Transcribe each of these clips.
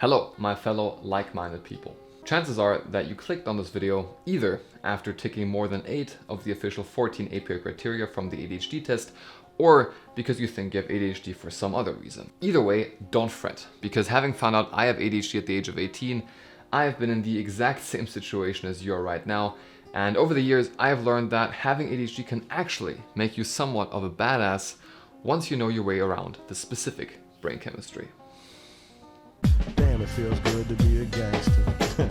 Hello, my fellow like-minded people. Chances are that you clicked on this video either after ticking more than 8 of the official 14 API criteria from the ADHD test, or because you think you have ADHD for some other reason. Either way, don't fret, because having found out I have ADHD at the age of 18, I have been in the exact same situation as you are right now, and over the years I have learned that having ADHD can actually make you somewhat of a badass once you know your way around the specific brain chemistry. Damn, it feels good to be a gangster.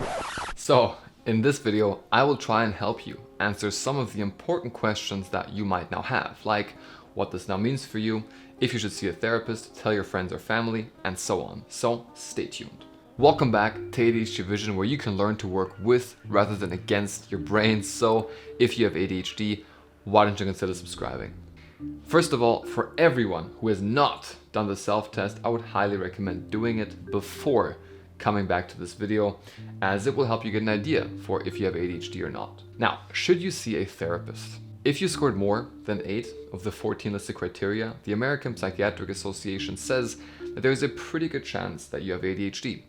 So, in this video, I will try and help you answer some of the important questions that you might now have, like what this now means for you, if you should see a therapist, tell your friends or family, and so on. So, stay tuned. Welcome back to ADHD Vision, where you can learn to work with rather than against your brain. So, if you have ADHD, why don't you consider subscribing? First of all, for everyone who has not done the self-test, I would highly recommend doing it before coming back to this video, as it will help you get an idea for if you have ADHD or not. Now, should you see a therapist? If you scored more than 8 of the 14 listed criteria, the American Psychiatric Association says that there's a pretty good chance that you have ADHD.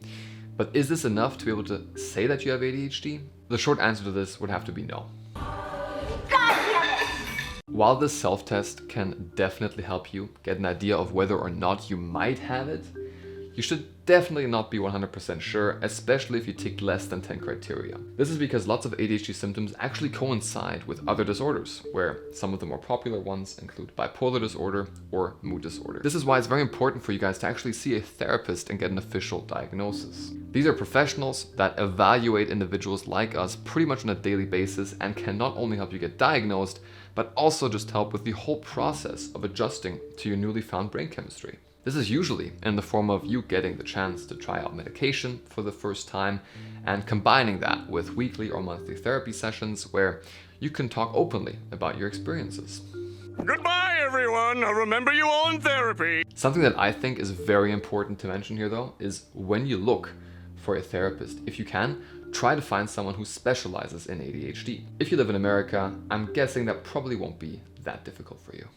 But is this enough to be able to say that you have ADHD? The short answer to this would have to be no. While this self-test can definitely help you get an idea of whether or not you might have it, you should definitely not be 100% sure, especially if you tick less than 10 criteria. This is because lots of ADHD symptoms actually coincide with other disorders, where some of the more popular ones include bipolar disorder or mood disorder. This is why it's very important for you guys to actually see a therapist and get an official diagnosis. These are professionals that evaluate individuals like us pretty much on a daily basis and can not only help you get diagnosed, but also just help with the whole process of adjusting to your newly found brain chemistry. This is usually in the form of you getting the chance to try out medication for the first time and combining that with weekly or monthly therapy sessions where you can talk openly about your experiences. Goodbye, everyone. Remember you all in therapy. Something that I think is very important to mention here, though, is when you look for a therapist, if you can, try to find someone who specializes in ADHD. If you live in America, I'm guessing that probably won't be that difficult for you.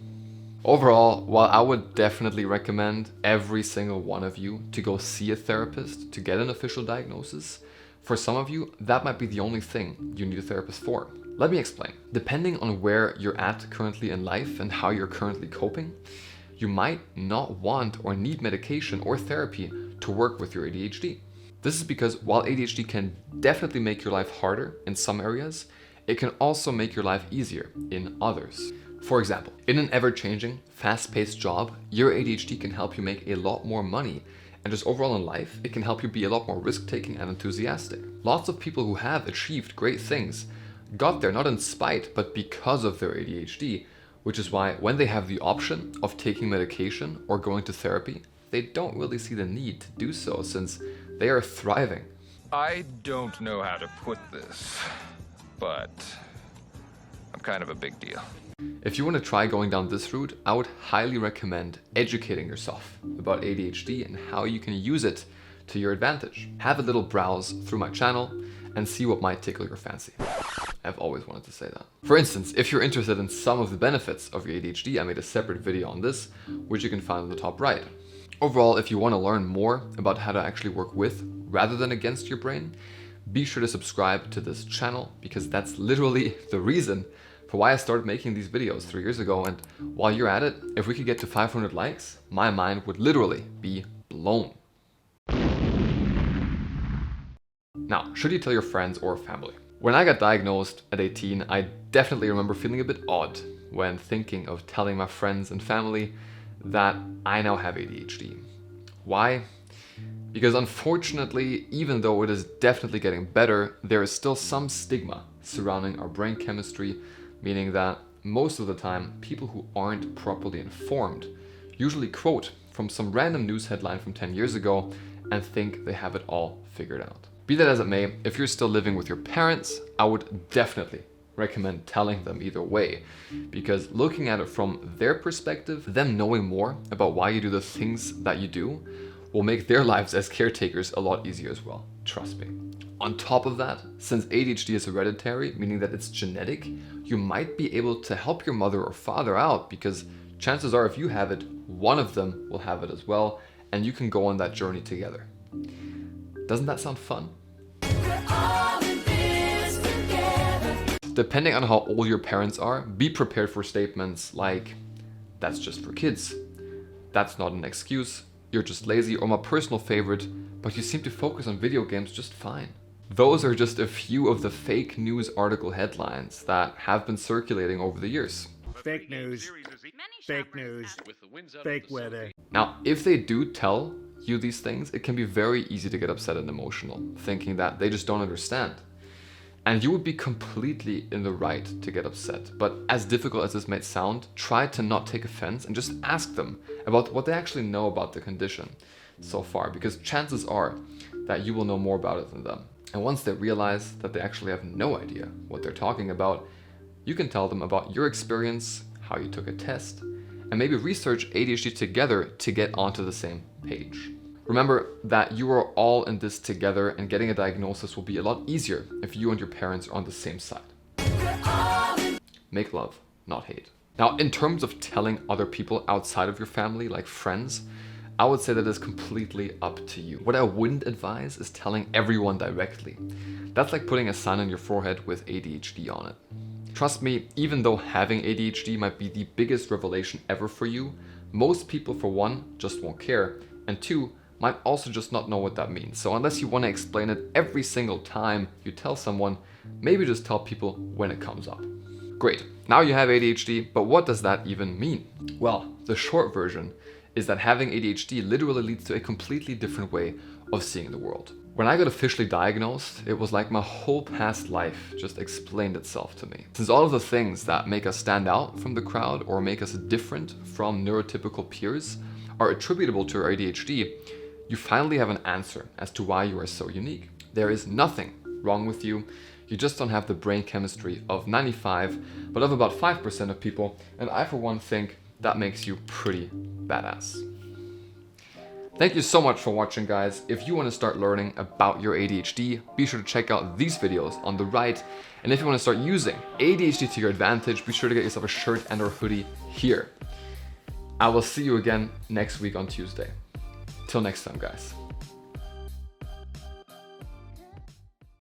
Overall, while I would definitely recommend every single one of you to go see a therapist to get an official diagnosis, for some of you, that might be the only thing you need a therapist for. Let me explain. Depending on where you're at currently in life and how you're currently coping, you might not want or need medication or therapy to work with your ADHD. This is because while ADHD can definitely make your life harder in some areas, it can also make your life easier in others. For example, in an ever-changing, fast-paced job, your ADHD can help you make a lot more money, and just overall in life, it can help you be a lot more risk-taking and enthusiastic. Lots of people who have achieved great things got there not in spite, but because of their ADHD, which is why when they have the option of taking medication or going to therapy, they don't really see the need to do so since they are thriving. I don't know how to put this, but I'm kind of a big deal. If you want to try going down this route, I would highly recommend educating yourself about ADHD and how you can use it to your advantage. Have a little browse through my channel and see what might tickle your fancy. I've always wanted to say that. For instance, if you're interested in some of the benefits of your ADHD, I made a separate video on this, which you can find on the top right. Overall, if you want to learn more about how to actually work with rather than against your brain, be sure to subscribe to this channel, because that's literally the reason for why I started making these videos 3 years ago. And while you're at it, if we could get to 500 likes, my mind would literally be blown. Now, should you tell your friends or family? When I got diagnosed at 18, I definitely remember feeling a bit odd when thinking of telling my friends and family that I now have ADHD. Why? Because unfortunately, even though it is definitely getting better, there is still some stigma surrounding our brain chemistry, meaning that most of the time, people who aren't properly informed usually quote from some random news headline from 10 years ago and think they have it all figured out. Be that as it may, if you're still living with your parents, I would definitely recommend telling them either way, because looking at it from their perspective, them knowing more about why you do the things that you do will make their lives as caretakers a lot easier as well. Trust me. On top of that, since ADHD is hereditary, meaning that it's genetic, you might be able to help your mother or father out, because chances are if you have it, one of them will have it as well, and you can go on that journey together. Doesn't that sound fun? Depending on how old your parents are, be prepared for statements like, "That's just for kids," "That's not an excuse," "You're just lazy," or my personal favorite, "But you seem to focus on video games just fine." Those are just a few of the fake news article headlines that have been circulating over the years. Fake news. Fake news. Fake weather. Now, if they do tell you these things, it can be very easy to get upset and emotional, thinking that they just don't understand. And you would be completely in the right to get upset. But as difficult as this might sound, try to not take offense and just ask them about what they actually know about the condition so far, because chances are that you will know more about it than them. And once they realize that they actually have no idea what they're talking about, you can tell them about your experience, how you took a test, and maybe research ADHD together to get onto the same page. Remember that you are all in this together, and getting a diagnosis will be a lot easier if you and your parents are on the same side. Make love, not hate. Now, in terms of telling other people outside of your family, like friends, I would say that is completely up to you. What I wouldn't advise is telling everyone directly. That's like putting a sign on your forehead with ADHD on it. Trust me, even though having ADHD might be the biggest revelation ever for you, most people, for one, just won't care, and two, might also just not know what that means. So unless you want to explain it every single time you tell someone, maybe just tell people when it comes up. Great, now you have ADHD, but what does that even mean? Well, the short version is that having ADHD literally leads to a completely different way of seeing the world. When I got officially diagnosed, it was like my whole past life just explained itself to me. Since all of the things that make us stand out from the crowd or make us different from neurotypical peers are attributable to our ADHD, you finally have an answer as to why you are so unique. There is nothing wrong with you. You just don't have the brain chemistry of 95, but of about 5% of people, and I for one think that makes you pretty badass. Thank you so much for watching, guys. If you want to start learning about your ADHD, be sure to check out these videos on the right. And if you want to start using ADHD to your advantage, be sure to get yourself a shirt and or hoodie here. I will see you again next week on Tuesday. Till next time, guys.